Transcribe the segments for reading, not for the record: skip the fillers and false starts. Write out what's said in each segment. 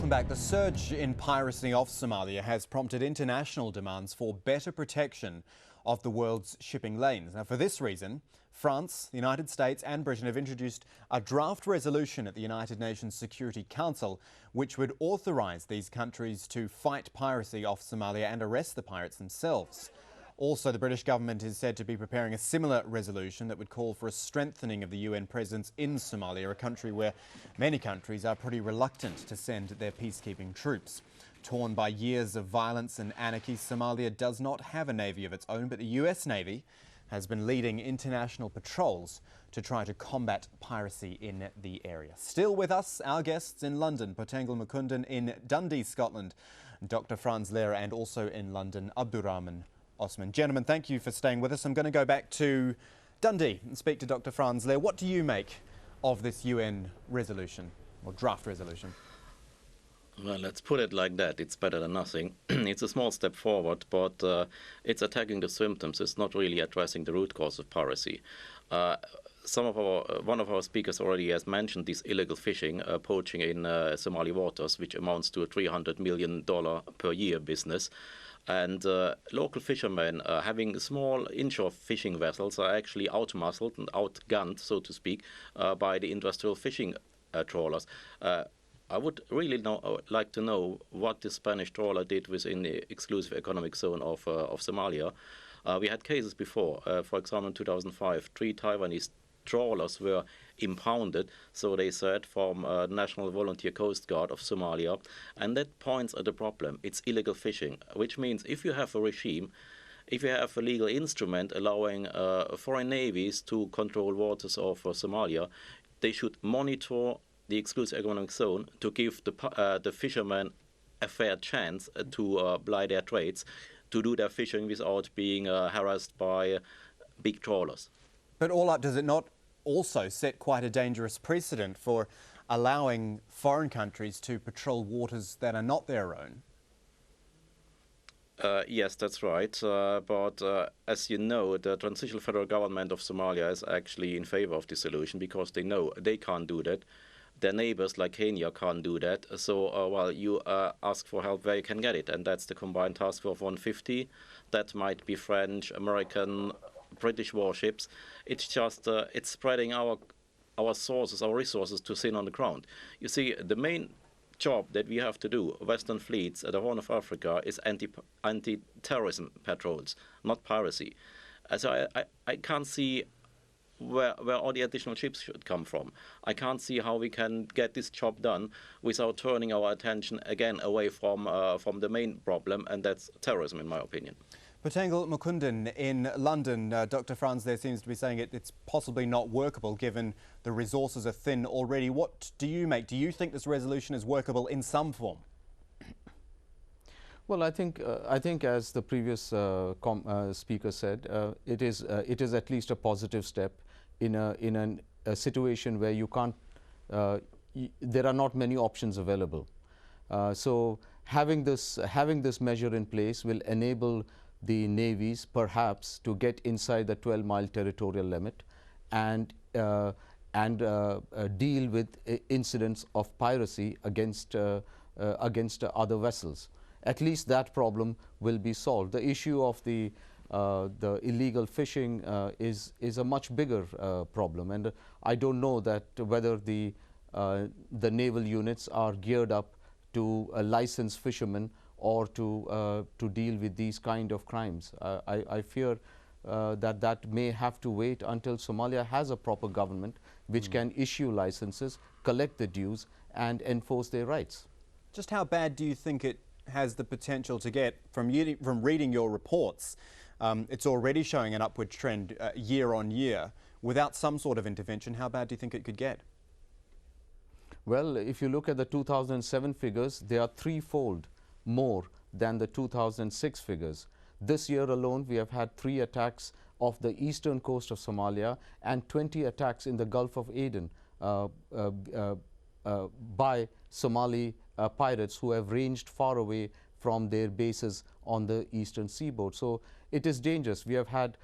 Welcome back. The surge in piracy off Somalia has prompted international demands for better protection of the world's shipping lanes. Now, for this reason, France, the United States and Britain have introduced a draft resolution at the United Nations Security Council which would authorise these countries to fight piracy off Somalia and arrest the pirates themselves. Also, the British government is said to be preparing a similar resolution that would call for a strengthening of the UN presence in Somalia, a country where many countries are pretty reluctant to send their peacekeeping troops. Torn by years of violence and anarchy, Somalia does not have a navy of its own, but the US Navy has been leading international patrols to try to combat piracy in the area. Still with us, our guests in London, Potengul Mukundan in Dundee, Scotland, Dr. Franz Lehrer, and also in London, Abdurrahman Osman. Gentlemen, thank you for staying with us. I'm going to go back to Dundee and speak to Dr. Franz Lehrer. What do you make of this UN resolution, or draft resolution? Well, let's put it like that. It's better than nothing. It's a small step forward, but it's attacking the symptoms. It's not really addressing the root cause of piracy. One of our speakers already has mentioned this illegal fishing, poaching in Somali waters, which amounts to a $300 million per year business. And local fishermen having small inshore fishing vessels are actually outmuscled and outgunned, so to speak, by the industrial fishing trawlers. I would really like to know what the Spanish trawler did within the exclusive economic zone of Somalia. We had cases before. For example, in 2005, 3 Taiwanese trawlers were impounded, so they said, from National Volunteer Coast Guard of Somalia. And that points at the problem. It's illegal fishing, which means if you have a regime, if you have a legal instrument allowing foreign navies to control waters of Somalia, they should monitor the exclusive economic zone to give the fishermen a fair chance to ply their trades, to do their fishing without being harassed by big trawlers. But all up, does it not also set quite a dangerous precedent for allowing foreign countries to patrol waters that are not their own? Yes, that's right. But as you know, the transitional federal government of Somalia is actually in favor of this solution because they know they can't do that. Their neighbors like Kenya can't do that. So while you ask for help where you can get it, and that's the combined task force of 150. That might be French, American, British warships. It's just it's spreading our sources, our resources to thin on the ground. You see, the main job that we have to do, Western fleets at the Horn of Africa, is anti-terrorism patrols, not piracy. So I can't see where all the additional ships should come from. I can't see how we can get this job done without turning our attention again away from the main problem, and that's terrorism, in my opinion. Potengul Mukundan in London, Dr. Franz there seems to be saying it's possibly not workable given the resources are thin already. What do you make? Do you think this resolution is workable in some form? Well, I think as the previous speaker said, it is at least a positive step in a situation where you can't. There are not many options available. So having this measure in place will enable the navies perhaps to get inside the 12-mile territorial limit and deal with incidents of piracy against other vessels. At least that problem will be solved. The issue of the illegal fishing is a much bigger problem, and I don't know that whether the naval units are geared up to license fishermen or to deal with these kind of crimes. I fear that may have to wait until Somalia has a proper government which can issue licenses, collect the dues, and enforce their rights. Just how bad do you think it has the potential to get? From reading your reports, it's already showing an upward trend year on year. Without some sort of intervention, how bad do you think it could get? Well, if you look at the 2007 figures, they are threefold more than the 2006 figures. This year alone, we have had 3 attacks off the eastern coast of Somalia and 20 attacks in the Gulf of Aden by Somali pirates who have ranged far away from their bases on the eastern seaboard. So it is dangerous. We have had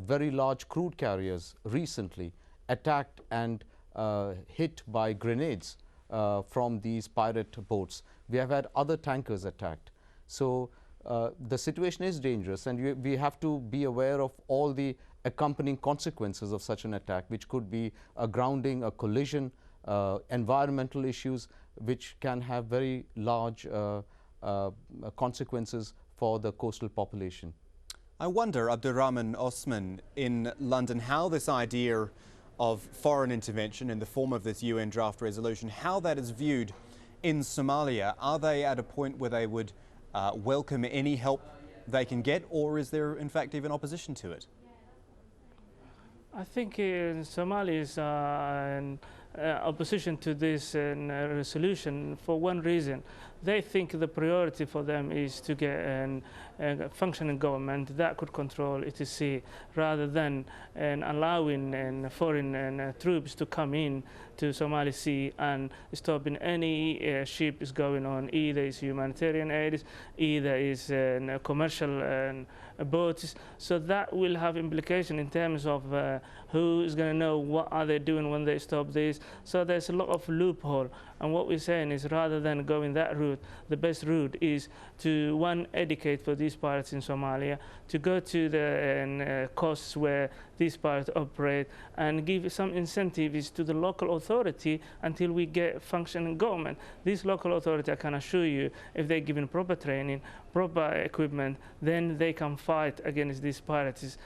very large crude carriers recently attacked and hit by grenades from these pirate boats. We have had other tankers attacked. So the situation is dangerous, and we have to be aware of all the accompanying consequences of such an attack, which could be a grounding, a collision, environmental issues, which can have very large consequences for the coastal population. I wonder, Abdurrahman Osman, in London, how this idea of foreign intervention in the form of this UN draft resolution, how that is viewed in Somalia. Are they at a point where they would welcome any help they can get, or is there in fact even opposition to it? I think Somalia is in opposition to this resolution for one reason. They think the priority for them is to get a functioning government that could control etc., rather than allowing foreign troops to come in to Somali Sea and stopping any ship is going on. Either it's humanitarian aid, either it's commercial boats. So that will have implication in terms of who is going to know what are they doing when they stop this. So there's a lot of loophole. And what we're saying is, rather than going that route, the best route is to, one, educate for these pirates in Somalia, to go to the coasts where these pirates operate, and give some incentives to the local authority until we get functioning government. This local authority, I can assure you, if they're given proper training, proper equipment, then they can fight against these pirates.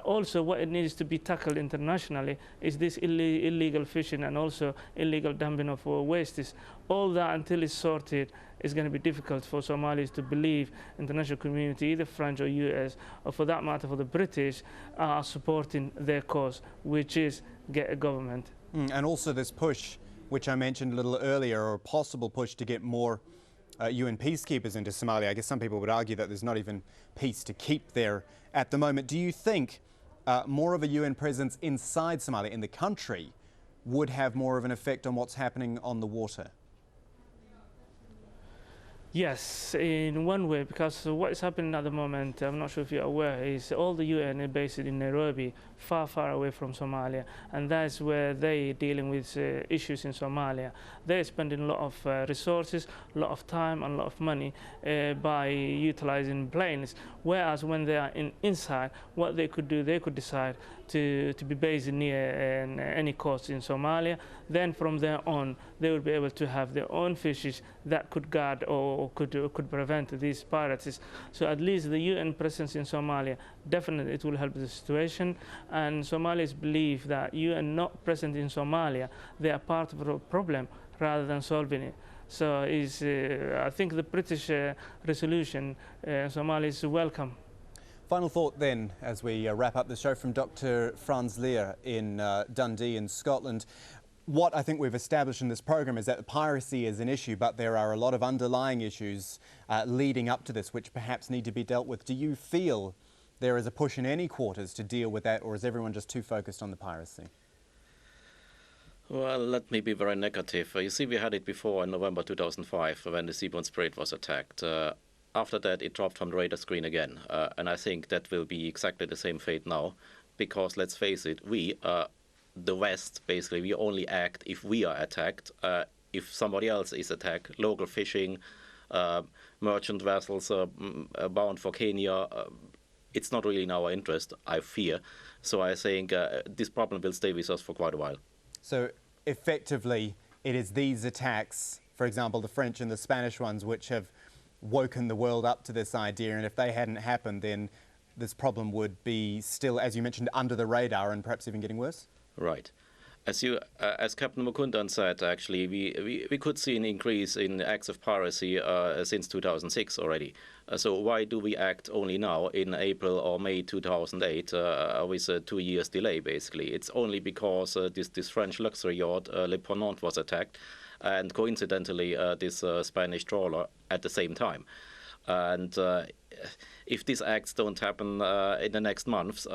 Also, what it needs to be tackled internationally is this illegal fishing and also illegal dumping of wastes. All that, until it's sorted, is going to be difficult for Somalis to believe international community, either French or US, or for that matter for the British, are supporting their cause, which is get a government. And also this push, which I mentioned a little earlier, or a possible push to get more UN peacekeepers into Somalia. I guess some people would argue that there's not even peace to keep there at the moment. Do you think more of a UN presence inside Somalia, in the country, would have more of an effect on what's happening on the water? Yes, in one way, because what is happening at the moment, I'm not sure if you're aware, is all the UN are based in Nairobi, far, far away from Somalia, and that's where they're dealing with issues in Somalia. They're spending a lot of resources, a lot of time, and a lot of money by utilizing planes, whereas when they are inside, what they could do, they could decide to be based near any coast in Somalia. Then from there on, they would be able to have their own fishes that could guard or could prevent these pirates. So at least the UN presence in Somalia, definitely it will help the situation. And Somalis believe that UN not present in Somalia, they are part of the problem rather than solving it. So I think the British resolution, Somalis welcome. Final thought then, as we wrap up the show, from Dr. Franz Lear in Dundee in Scotland. What I think we've established in this program is that piracy is an issue, but there are a lot of underlying issues leading up to this which perhaps need to be dealt with. Do you feel there is a push in any quarters to deal with that, or is everyone just too focused on the piracy? Well, let me be very negative. You see, we had it before in November 2005 when the Seaborne Spirit was attacked. After that, it dropped from the radar screen again. And I think that will be exactly the same fate now, because let's face it, we, the West, basically, we only act if we are attacked. If somebody else is attacked, local fishing, merchant vessels bound for Kenya, it's not really in our interest, I fear. So I think this problem will stay with us for quite a while. So effectively, it is these attacks, for example, the French and the Spanish ones, which have woken the world up to this idea, and if they hadn't happened, then this problem would be still, as you mentioned, under the radar and perhaps even getting worse? Right. As Captain Mukundan said, actually, we could see an increase in acts of piracy since 2006 already. So why do we act only now in April or May 2008 with a 2 years delay, basically? It's only because this French luxury yacht, Le Ponant, was attacked, and coincidentally this Spanish trawler at the same time. And if these acts don't happen in the next months,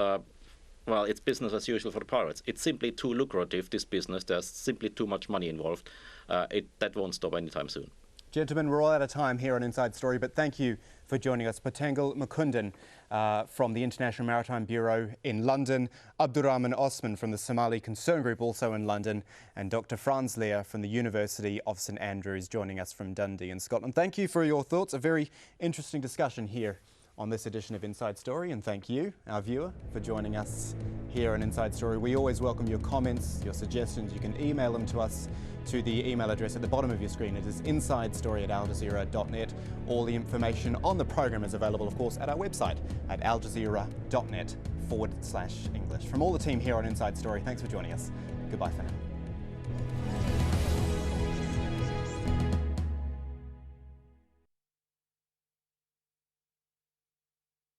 well, it's business as usual for the pirates. It's simply too lucrative, this business. There's simply too much money involved. That won't stop anytime soon. Gentlemen, we're all out of time here on Inside Story, but thank you for joining us. Patangal Mukundan from the International Maritime Bureau in London, Abdurrahman Osman from the Somali Concern Group, also in London, and Dr. Franz Lehr from the University of St Andrews, joining us from Dundee in Scotland. Thank you for your thoughts. A very interesting discussion here on this edition of Inside Story, and thank you, our viewer, for joining us here on Inside Story. We always welcome your comments, your suggestions. You can email them to us to the email address at the bottom of your screen. It is insidestory@aljazeera.net. All the information on the program is available, of course, at our website at aljazeera.net/English. From all the team here on Inside Story, thanks for joining us. Goodbye for now.